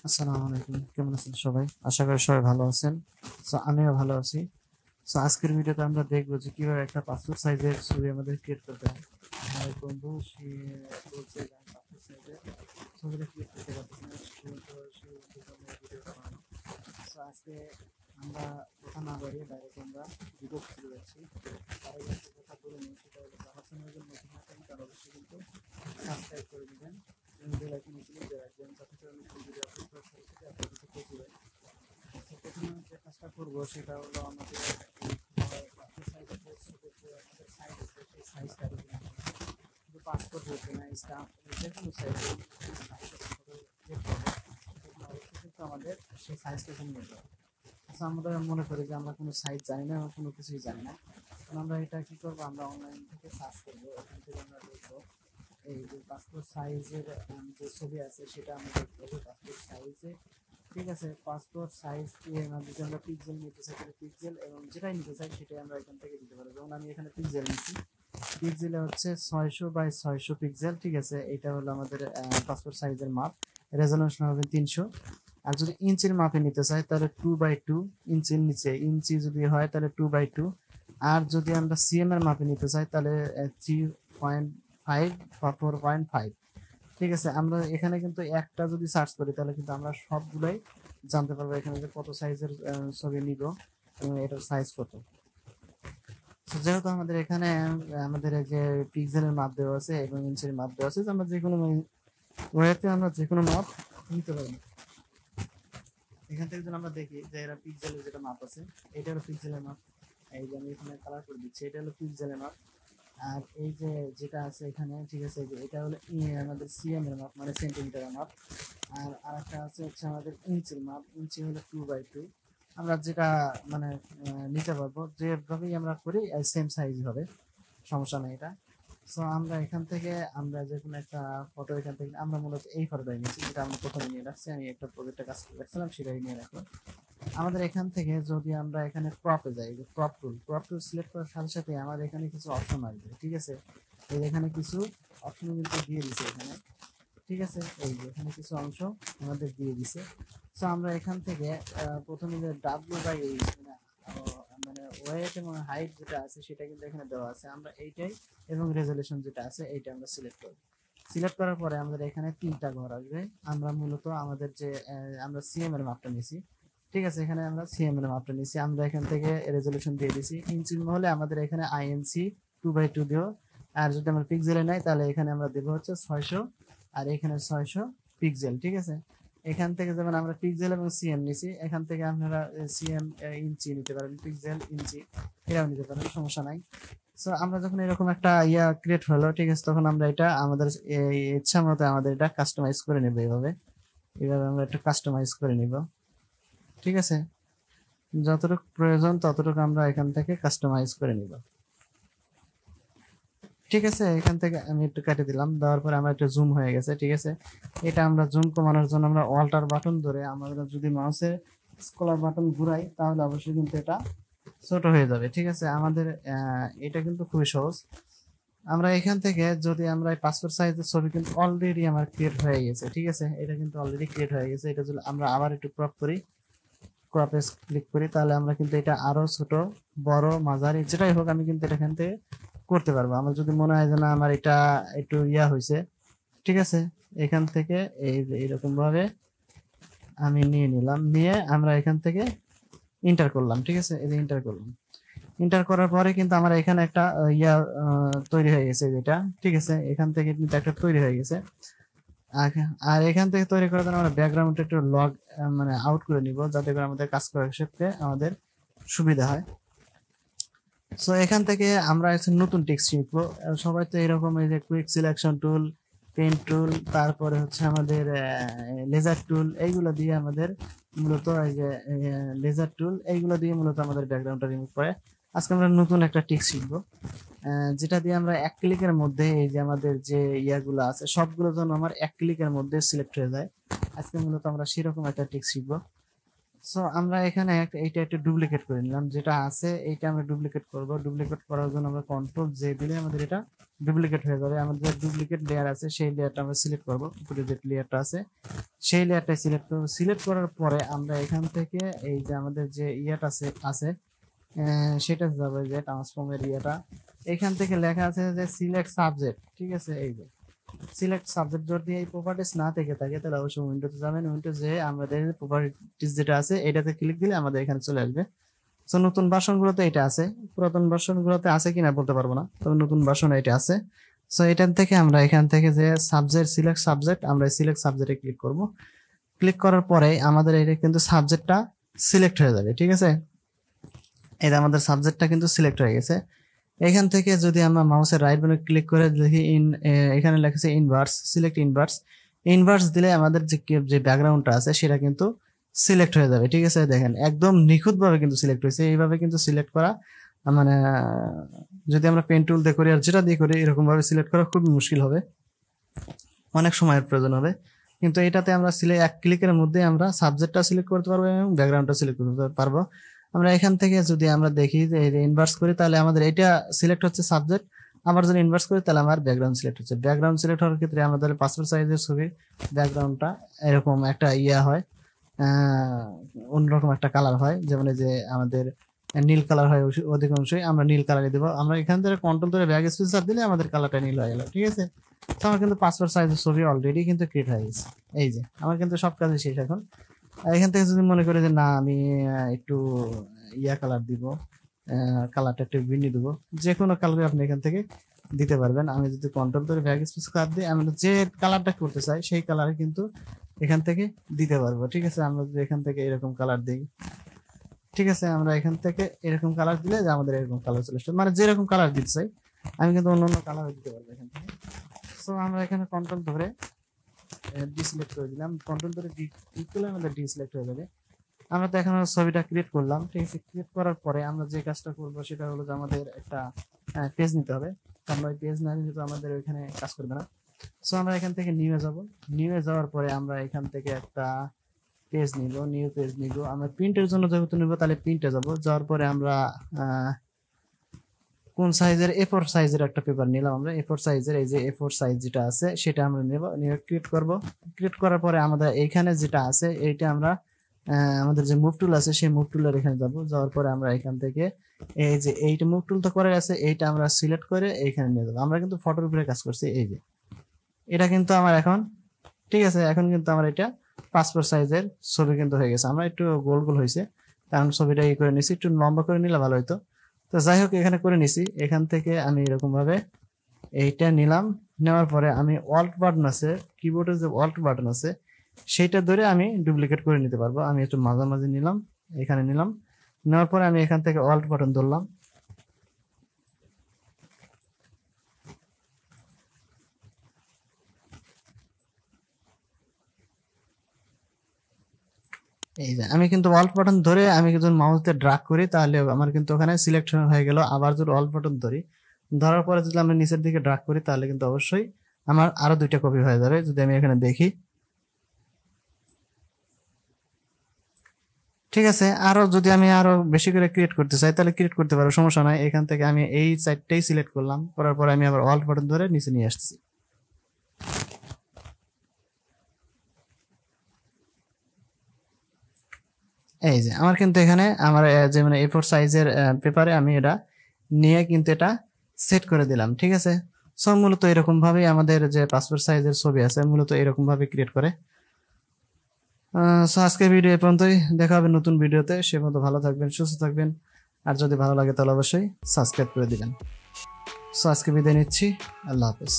আসসালামু আলাইকুম, কেমন আছেন সবাই? আশা করি সবাই ভালো আছেন। আমিও ভালো আছি। আজকের ভিডিওতে আমরা দেখবো যে কিভাবে একটা পাসপোর্ট সাইজের ছবি আমাদের ক্রিয়েট করতে হয়। আমার এক বন্ধু সে বলছে যে আমি পাসপোর্ট সাইজের ছবিটা ক্রিয়েট করতে পারতেছি না, সে ভিডিওটা বানানো। আজকে আমরা কথা না বাড়িয়ে ডাইরেক্ট আমরা ভিডিও শুরু করছি। তার আগে একটা কথা বলে নিই, সেটা হলো আমার চ্যানেলের নতুন থাকেন তারা অবশ্যই কিন্তু সাবস্ক্রাইব করে দিবেন এবং বেল আইকনে ক্লিক করে রাখবেন, যাতে করে নতুন ভিডিও আপলোড করার সাথে সাথে আপনার কাছে পৌঁছে যায়। প্রথমে যে কাজটা করবো সেটা হলো আমাদের পাসপোর্ট সাইজ আছে, সেই সাইজটা শুধু পাসপোর্ট হচ্ছে না, স্টাম্প যে কোনো সাইজের অবশ্যই কিন্তু আমাদের সেই সাইজটা এখানে নিতে হবে। আমরা মনে করি যে আমরা কোনো সাইজ জানি না এবং কোনো কিছুই জানি না, আমরা এটা কি করবো, আমরা অনলাইন থেকে সার্চ করবো, ওখান থেকে আমরা দেখবো এই যে পাসপোর্ট সাইজের যে ছবি আছে সেটা আমরা দেখবো পাসপোর্ট সাইজে। ঠিক আছে, পাসপোর্ট সাইজ দিয়ে যদি আমরা পিক্সেল নিতে চাই তাহলে পিক্সেল, এবং যেটাই নিতে চাই সেটাই আমরা এখান থেকে দিতে পারবো। যেমন আমি এখানে পিক্সেল নিচ্ছি, পিক্সেলে হচ্ছে 600x600 পিক্সেল। ঠিক আছে, এটা হলো আমাদের পাসপোর্ট সাইজের মাপ। রেজলিউশন হবে 300। আর যদি ইঞ্চির মাপে নিতে চাই তাহলে 2x2 ইঞ্চির নিচে ইঞ্চি যদি হয় তাহলে 2x2। আর যদি আমরা সিএম এর মাপে নিতে চাই তাহলে 3.5 বা 4.5। ঠিক আছে, আমরা এখানে কিন্তু একটা যদি সার্চ করি তাহলে কিন্তু আমরা সবগুলোই জানতে পারবো এখানে যে কত সাইজের ছবি নিব এবং এটার সাইজ কত। যেহেতু আমাদের এখানে আমাদের যে পিক্সেলের মাপ দেওয়া আছে এবং ইঞ্চির মাপ দেওয়া আছে, আমরা যে কোনো ওয়েতে আমরা যে কোনো মাপ নিতে পারি। এখান থেকে যদি আমরা দেখি যে এরা পিক্সেলের যেটা মাপ আছে, এটা হলো পিক্সেলের মাপ। এই যে আমি এখানে কালার করে দিচ্ছি, এটা হলো পিক্সেলের মাপ। আর এই যে যেটা আছে এখানে, ঠিক আছে, যে এটা হলো আমাদের সিএম এর মাপ, মানে সেন্টিমিটারের মাপ। আর আরেকটা আছে হচ্ছে আমাদের ইঞ্চির মাপ, ইঞ্চি হলো 2x2। আমরা যেটা মানে নিতে পারবো, যেভাবেই আমরা করি সেম সাইজ হবে, সমস্যা নেই এটা। আমরা এখান থেকে আমরা যে কোনো একটা ফটো এখান থেকে আমরা মূলত এই ফটোটাই নিয়েছি, যেটা আমরা প্রথমে নিয়ে রাখছি। আমি একটা প্রজেক্টে কাজ করে রাখছিলাম, সেটাই নিয়ে রাখলাম। আমাদের এখান থেকে যদি আমরা এখানে ক্রপে যাই, যে ক্রপ টুল সিলেক্ট করার সাথে সাথে আমাদের এখানে কিছু অপশন আসবে। ঠিক আছে, এই এখানে কিছু অপশন কিন্তু দিয়ে দিছে এখানে। ঠিক আছে, এই যে এখানে কিছু অংশ আমাদের দিয়ে দিছে। আমরা এখান থেকে প্রথমে যে W/H মানে ওয়েট এবং হাইট যেটা আছে সেটা কিন্তু এখানে দেওয়া আছে, আমরা এইটাই, এবং রেজলিউশন যেটা আছে এইটা আমরা সিলেক্ট করব। সিলেক্ট করার পরে আমাদের এখানে 3টা ঘর আসবে। আমরা মূলত আমাদের যে আমরা সিএম এর মাপটা নিছি। ঠিক আছে, এখানে আমরা সিএম এর মাপটা নিছি, আমরা এখান থেকে রেজলিউশন দিয়ে দিছি। ইঞ্চি হলে আমাদের এখানে INC 2/2 দিও। আর যদি আমরা পিক্সেলে নাই তাহলে এখানে আমরা দেব হচ্ছে 600, আর এখানে 600 পিক্সেল। ঠিক আছে, এখান থেকে যেমন আমরা পিক্সেল এবং সিএম নিছি, এখান থেকে আপনারা সিএম ইঞ্চি নিতে পারেন, পিক্সেল ইঞ্চি এটাও নিতে পারেন, সমস্যা নাই। আমরা যখন এরকম একটা ক্রিয়েট হলো, ঠিক আছে, তখন আমরা এটা আমাদের ইচ্ছা মতো আমাদের এটা কাস্টমাইজ করে নেব। এইভাবে আমরা একটু কাস্টমাইজ করে নিব। ঠিক আছে, যতটুকু প্রয়োজন ততটুকু আমরা এখান থেকে কাস্টমাইজ করে নিব। ঠিক আছে, এখান থেকে আমি একটু কেটে দিলাম, দেওয়ার পরে আমার একটু জুম হয়ে গেছে। ঠিক আছে, এটা আমরা জুম কমানোর জন্য আমরা অল্টার বাটন ধরে আমরা যদি মাউসের স্ক্রলার বাটন ঘুরাই তাহলে অবশ্যই কিন্তু এটা ছোট হয়ে যাবে। ঠিক আছে, আমাদের এটা কিন্তু খুবই সহজ। আমরা এখান থেকে যদি আমরা পাসপোর্ট সাইজের ছবি কিন্তু অলরেডি আমার ক্রিয়েট হয়ে গেছে। ঠিক আছে, এটা কিন্তু অলরেডি ক্রিয়েট হয়ে গেছে। এটা যদি আমরা আবার একটু ক্রপ করি, ক্রপে ক্লিক করি, তাহলে আমরা কিন্তু এটা আরো ছোট, বড়, মাঝারি যেটাই হোক আমি কিন্তু এখান থেকে করতে পারবো। আমার যদি মনে হয় যে না আমার এটা একটু হয়েছে, ঠিক আছে, এখান থেকে এইরকম ভাবে আমি নিয়ে নিলাম, নিয়ে আমরা এখান থেকে ইন্টার করলাম। ঠিক আছে, এই যে ইন্টার করলাম। ইন্টার করার পরে কিন্তু আমার এখানে একটা তৈরি হয়ে গেছে যেটা। ঠিক আছে, এখান থেকে কিন্তু একটা তৈরি হয়ে গেছে। আর এখান থেকে তৈরি করার জন্য আমরা ব্যাকগ্রাউন্ডটা একটু লগ মানে আউট করে নিব, যাতে করে আমাদের কাজ করার ক্ষেত্রে আমাদের সুবিধা হয়। এখান থেকে আমরা নতুন টেক্সট শিখবো। সবাই তো এরকম এই যে quick selection tool, pen tool, তারপরে হচ্ছে আমাদের লেজার টুল, এইগুলো দিয়ে আমাদের মূলত এই যে লেজার টুল এইগুলো দিয়ে মূলত আমাদের ব্যাকগ্রাউন্ডটা রিমুভ করে। আজকে আমরা নতুন একটা টেক্সট শিখবো, যেটা দিয়ে আমরা এক ক্লিকের মধ্যে এই যে আমাদের যে ইয়াগুলো আছে সবগুলো যেন আমার এক ক্লিকের মধ্যে সিলেক্ট হয়ে যায়। আজকে মূলত আমরা সেরকম একটা টেক্সট শিখবো। সো আমরা এখানে এইটা একটু ডুপ্লিকেট করে নিলাম, যেটা আছে এইটা আমরা ডুপ্লিকেট করব। ডুপ্লিকেট করার জন্য আমরা কন্ট্রোল জে দিলে আমাদের এটা ডুপ্লিকেট হয়ে যাবে। আমাদের ডুপ্লিকেট লেয়ার আছে, সেই লেয়ারটা আমরা সিলেক্ট করব। উপরে যে লেয়ারটা আছে সেই লেয়ারটাই সিলেক্ট করব। সিলেক্ট করার পরে আমরা এখান থেকে এই যে আমাদের যে ইয়াটা আছে সেটা যাবে, যে ট্রান্সফর্মের ইয়েটা এখান থেকে লেখা আছে যে সিলেক্ট সাবজেক্ট। ঠিক আছে, এই যে সিলেক্ট সাবজেক্ট যদি এই প্রপার্টিস না থেকে থাকে তাহলে অবশ্যই উইন্ডোতে যাবেন। উইন্ডোজে আমাদের প্রপার্টিস যেটা আছে এটাতে ক্লিক দিলে আমাদের এখানে চলে আসবে। তো নতুন ভার্সনগুলোতে এটা আছে, পুরাতন ভার্সনগুলোতে আছে কিনা বলতে পারবো না, তবে নতুন ভার্সনে এটা আছে। সো এটার থেকে আমরা এখান থেকে যে সাবজেক্ট সিলেক্ট সাবজেক্ট, আমরা সিলেক্ট সাবজেক্টে ক্লিক করব। ক্লিক করার পরে আমাদের এটা কিন্তু সাবজেক্টটা সিলেক্ট হয়ে যাবে। ঠিক আছে, এটা আমাদের সাবজেক্টটা কিন্তু সিলেক্ট হয়ে গেছে। এখান থেকে যদি আমরা মাউসের রাইট বাটনে ক্লিক করে দেখি এখানে লেখা আছে ইনভার্স, সিলেক্ট ইনভার্স। ইনভার্স দিলে আমাদের যে ব্যাকগ্রাউন্ডটা আছে সেটা কিন্তু সিলেক্ট হয়ে যাবে। ঠিক আছে, দেখেন একদম নিখুঁতভাবে কিন্তু সিলেক্ট হয়েছে। এইভাবে কিন্তু সিলেক্ট করা মানে যদি আমরা পেন টুল দিয়ে করি আর যেটা দিয়ে করি এরকম ভাবে সিলেক্ট করা খুব মুশকিল হবে, অনেক সময়ের প্রয়োজন হবে। কিন্তু এটাতে আমরা এক ক্লিকের মধ্যে আমরা সাবজেক্টটা সিলেক্ট করতে পারবো এবং ব্যাকগ্রাউন্ডটা সিলেক্ট করতে পারবো। আমরা এখান থেকে যদি আমরা দেখি যে ইনভার্স করি তাহলে আমাদের এটা সিলেক্ট হচ্ছে সাবজেক্ট, আবার যদি ইনভার্স করি তাহলে আমার ব্যাকগ্রাউন্ড সিলেক্ট হচ্ছে। ব্যাকগ্রাউন্ড সিলেক্ট হওয়ার ক্ষেত্রে আমাদের পাসপোর্ট সাইজের ছবি ব্যাকগ্রাউন্ডটা এরকম একটা হয়, অন্যরকম একটা কালার হয়, যেমন যে আমাদের নীল কালার হয় অধিকাংশই, আমরা নীল কালারে দেবো। আমরা এখান থেকে কন্ট্রোল ধরে ব্যাক স্পেস দিলে আমাদের কালারটা নীল হয়ে গেল। ঠিক আছে, তো আমার কিন্তু পাসপোর্ট সাইজের ছবি অলরেডি কিন্তু ক্রিয়েট হয়ে গেছে। এই যে আমার কিন্তু সব কাজই শেষ। এখন এখান থেকে যদি মনে করি যে না আমি একটু কালার দিব, কালারটা একটু ভিন্ন দেবো, যে কোনো কালারে আপনি এখান থেকে দিতে পারবেন। আমি যদি কন্ট্রোল ধরে ব্যাক স্পেস দিই, আমি যে কালারটা করতে চাই সেই কালারে কিন্তু এখান থেকে দিতে পারবো। ঠিক আছে, আমরা যদি এখান থেকে এরকম কালার দিই, ঠিক আছে, আমরা এখান থেকে এরকম কালার দিলে যে আমাদের এরকম কালার চলে আসবে, মানে যেরকম কালার দিতে চাই আমি কিন্তু অন্য অন্য কালার দিতে পারবো এখান থেকে। সো আমরা এখানে কন্ট্রোল ধরে ডিসিলেক্ট করে দিলাম, কন্ট্রোল ধরে ক্লিক করলে আমাদের ডিসিলেক্ট হয়ে যাবে। আমরা তো এখন ছবিটা ক্রিয়েট করলাম। ঠিক আছে, ক্রিয়েট করার পরে আমরা যে কাজটা করব সেটা হলো যে আমাদের একটা পেজ নিতে হবে। আমরা ওই পেজ না নিলে তো আমাদের ওইখানে কাজ করবে না। সো আমরা এখান থেকে নিউয়ে যাব। নিউয়ে যাওয়ার পরে আমরা এখান থেকে একটা পেজ নিব, নিউ পেজ নিব। আমরা প্রিন্টের জন্য যেহেতু নিব তাহলে প্রিন্টে যাব। যাওয়ার পরে আমরা কোন সাইজের A4 সাইজের একটা পেপার নিলাম। আমরা A4 সাইজের, এই যে A4 সাইজ যেটা আছে সেটা আমরা নেব, নিয়ে ক্রিয়েট করব। ক্রিয়েট করার পরে আমাদের এইখানে যেটা আছে এইটা আমরা আমাদের যে মুভ টুল আছে সেই মুভ টুলের এখানে যাব। যাওয়ার পরে আমরা এখান থেকে এই যে এইটা মুভ টুল তো করে আছে, এইটা আমরা সিলেক্ট করে এইখানে নিয়ে যাব। আমরা কিন্তু ফটোর উপরে কাজ করছি। এই যে এটা কিন্তু আমার এখন, ঠিক আছে, এখন কিন্তু আমার এটা পাসপোর্ট সাইজের ছবি কিন্তু হয়ে গেছে। আমরা একটু গোল গোল হয়েছে কারণ ছবিটা করে নিছি, একটু লম্বা করে নিলে ভালো হতো। তো যাই হোক এখানে করে নিছি। এখান থেকে আমি এরকম ভাবে এইটা নিলাম, নেওয়ার পরে আমি অল্ট বাটন আছে কিবোর্ডে, যে অল্ট বাটন আছে সেইটা ধরে আমি ডুপ্লিকেট করে নিতে পারবো। আমি একটু মাঝামাঝি নিলাম, এখানে নিলাম, নেওয়ার পরে আমি এখান থেকে অল্ট বাটন ধরলাম। এই যে আমি কিন্তু অল্ট বাটন ধরে আমি যদি মাউস দিয়ে ড্রাগ করি তাহলে আমার কিন্তু ওখানে সিলেকশন হয়ে গেল। আবার যদি অল্ট বাটন ধরি, ধরার পরে যদি আমরা নিচের দিকে ড্রাগ করি তাহলে কিন্তু অবশ্যই আমার আরো দুইটা কপি হয়ে যাবে। যদি আমি এখানে দেখি, ঠিক আছে, আরো যদি আমি আরো বেশি করে ক্রিয়েট করতে চাই তাহলে ক্রিয়েট করতে পারবো, সমস্যা নাই। এখান থেকে আমি এই সাইডটাই সিলেক্ট করলাম, করার পরে আমি আবার অল্ট বাটন ধরে নিচে নিয়ে আসছি। এই যে আমার কিন্তু এখানে আমার যে মানে A4 সাইজের পেপারে আমি এটা নিয়ে কিন্তু এটা সেট করে দিলাম। ঠিক আছে, সব মূলত এরকম ভাবে আমাদের যে পাসপোর্ট সাইজের ছবি আছে মূলত এরকম ভাবে ক্রিয়েট করে। সো আজকের ভিডিও এই পর্যন্তই, দেখা হবে নতুন ভিডিওতে। সে মতো ভালো থাকবেন, সুস্থ থাকবেন, আর যদি ভালো লাগে তাহলে অবশ্যই সাবস্ক্রাইব করে দিবেন। সো আজকে বিদায় নিচ্ছি, আল্লাহ হাফেজ।